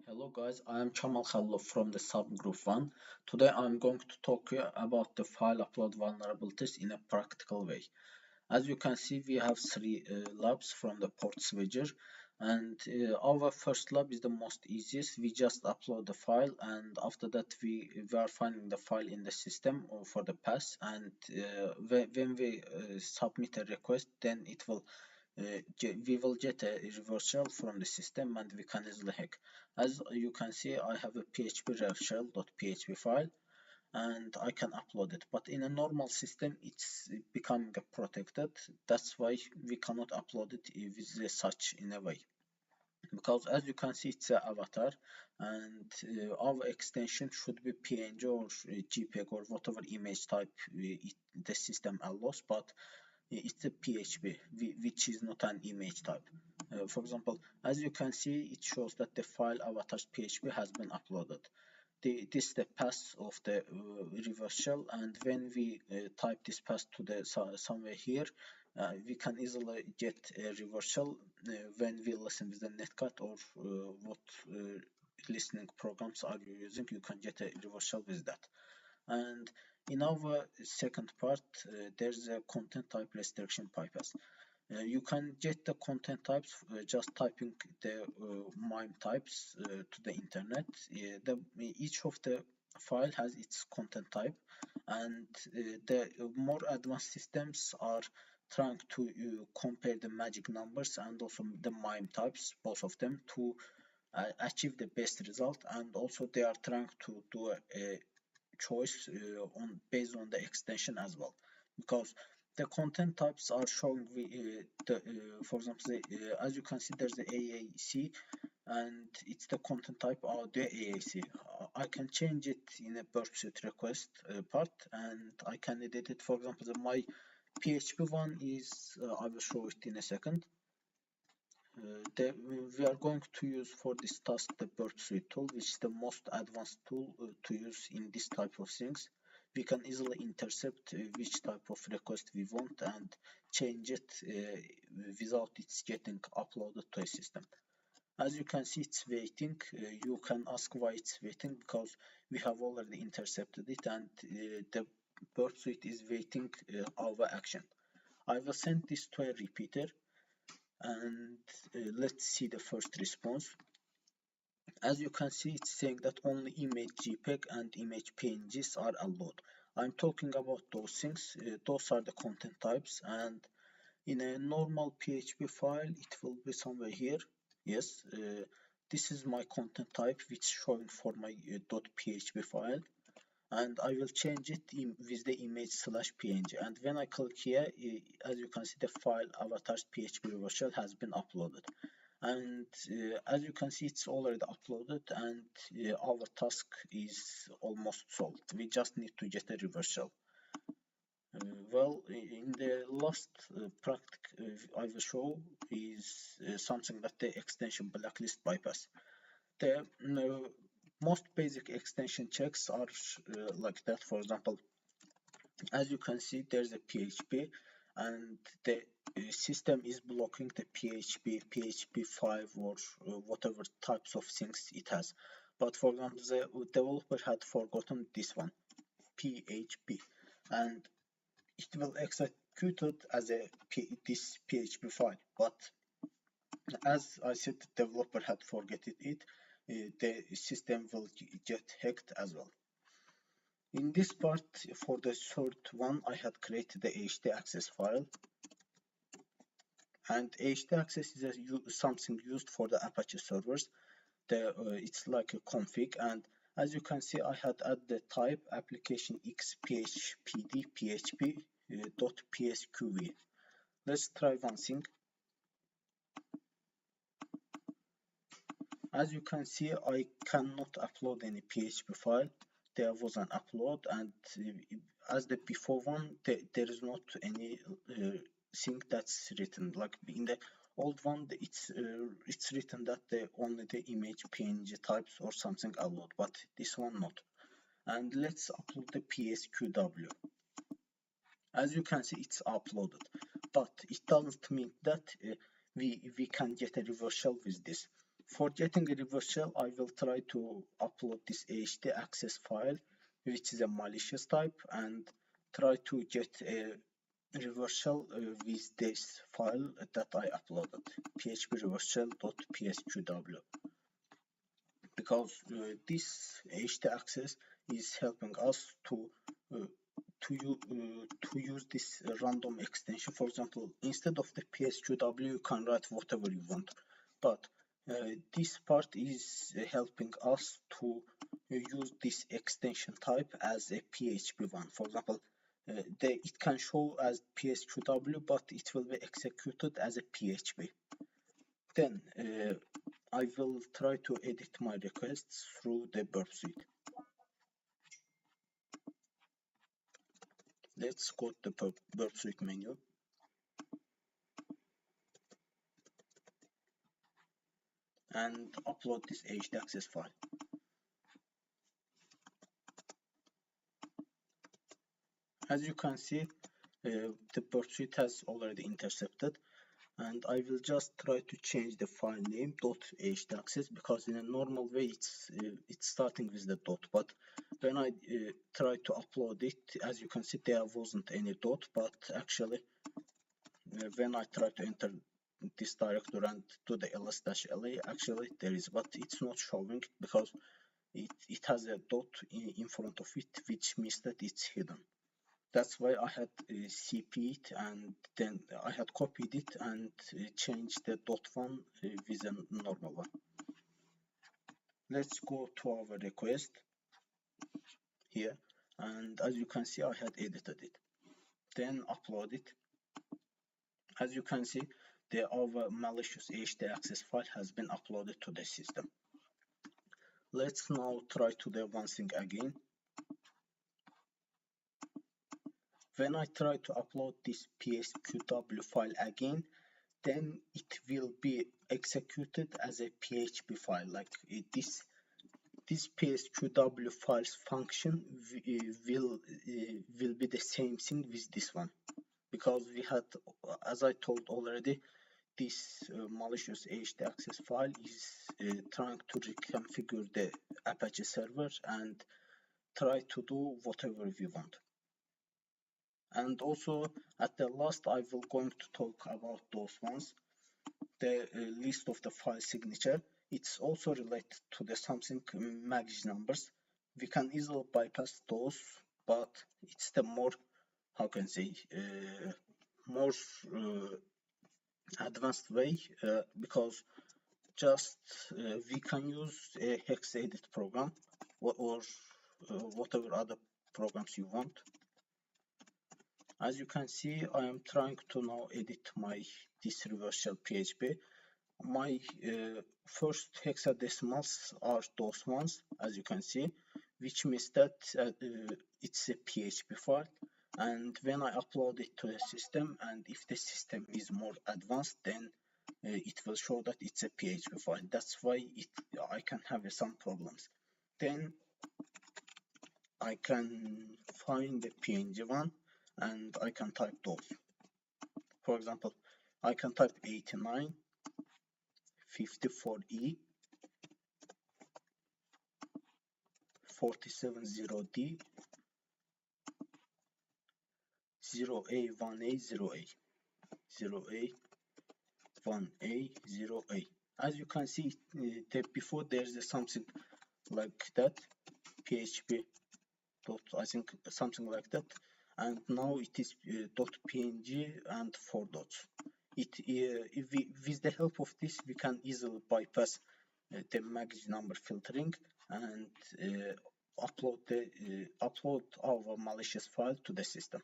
Hello guys, I am Chamal Khallo from the subgroup 1. Today I'm going to talk you about the file upload vulnerabilities in a practical way. As you can see, we have three labs from the port switcher, and our first lab is the most easiest. We just upload the file, and after that we are finding the file in the system or for the pass, and when we submit a request, then it will we will get a reverse shell from the system and we can easily hack. As you can see, I have a php rev file and I can upload it. But in a normal system, it's becoming protected. That's why we cannot upload it with such in a way. Because as you can see, it's an avatar, and our extension should be PNG or JPEG or whatever image type the system allows. But it's a PHP, which is not an image type. For example, as you can see, it shows that the file avatars PHP has been uploaded. This is the path of the reverse shell, and when we type this path to the somewhere here, we can easily get a reverse shell when we listen with the netcat or what listening programs are you using. You can get a reverse shell with that. And in our second part, there's a content type restriction bypass. You can get the content types just typing the MIME types to the internet. Each of the file has its content type, and the more advanced systems are trying to compare the magic numbers and also the MIME types, both of them, to achieve the best result. And also they are trying to do a choice based on the extension as well, because the content types are showing for example, as you can see, there's the AAC, and it's the content type audio AAC. I can change it in a burp suite request part, and I can edit it. For example, my PHP one is I will show it in a second. We are going to use for this task the burp suite tool, which is the most advanced tool to use in this type of things. We can easily intercept which type of request we want and change it without it's getting uploaded to a system. As you can see, it's waiting. You can ask why it's waiting, because we have already intercepted it, and the burp suite is waiting our action. I will send this to a repeater, and let's see the first response. As you can see, it's saying that only image JPEG and image PNGs are allowed. I'm talking about those things. Those are the content types, and in a normal PHP file, it will be somewhere here. Yes, this is my content type, which is showing for my .php file, and I will change it with the image /png. And when I click here, as you can see, the file avatars PHP reverse shell has been uploaded. And as you can see, it's already uploaded, and our task is almost solved. We just need to get a reverse shell. Well, in the last practice I will show is something that the extension blacklist bypass. The most basic extension checks are like that. For example, as you can see, there's a PHP, and the system is blocking the PHP, PHP5, or whatever types of things it has. But for example, the developer had forgotten this one, PHP, and it will execute it as this PHP file. But as I said, the developer had forgotten it. The system will get hacked as well. In this part, for the third one, I had created the htaccess file, and htaccess is something used for the Apache servers. It's like a config, and as you can see, I had added the type application xphpd php .psqv. Let's try one thing. As you can see, I cannot upload any PHP file. There was an upload, and as the before one, there is not any thing that's written. Like in the old one, it's written that only the image PNG types or something allowed, but this one not. And let's upload the PSQW. As you can see, it's uploaded, but it doesn't mean that we can get a reverse shell with this. For getting a reversal, I will try to upload this htaccess file, which is a malicious type, and try to get a reversal with this file that I uploaded, phpreversal.psqw, because this htaccess is helping us uh, to use this random extension. For example, instead of the psqw, you can write whatever you want, but this part is helping us to use this extension type as a PHP one. For example, it can show as psqw, but it will be executed as a PHP. Then I will try to edit my requests through the burp suite. Let's go to the burp suite menu. And upload this htaccess file. As you can see, the burp suite has already intercepted, and I will just try to change the file name .htaccess, because in a normal way it's starting with the dot, but when I try to upload it, as you can see, there wasn't any dot, but actually when I try to enter this directory and do the ls-la, actually there is, but it's not showing because it has a dot in front of it, which means that it's hidden. That's why I had cp it, and then I had copied it and changed the dot one with a normal one. Let's go to our request here, and as you can see, I had edited it. Then upload it. As you can see, our malicious htaccess file has been uploaded to the system. Let's now try to do one thing again. When I try to upload this psqw file again, then it will be executed as a PHP file. Like this psqw file's function will be the same thing with this one, because we had, as I told already, this malicious htaccess file is trying to reconfigure the Apache server and try to do whatever we want. And also at the last, I will going to talk about those ones. The list of the file signature, it's also related to the something MAGIS numbers. We can easily bypass those, but it's the more, how can I say, more advanced way, because just we can use a hex edit program or whatever other programs you want. As you can see, I am trying to now edit this reversal PHP. My first hexadecimals are those ones, as you can see, which means that it's a PHP file. And when I upload it to the system, and if the system is more advanced, then it will show that it's a PHP file. That's why I can have some problems. Then I can find the PNG one, and I can type those. For example, I can type 89 54E 470D 0A1A 0A 0A1A 0A. As you can see, before there's something like that, PHP dot, I think something like that, and now it is .png and 4 dots. With the help of this, we can easily bypass the MAGIS number filtering and upload our malicious file to the system.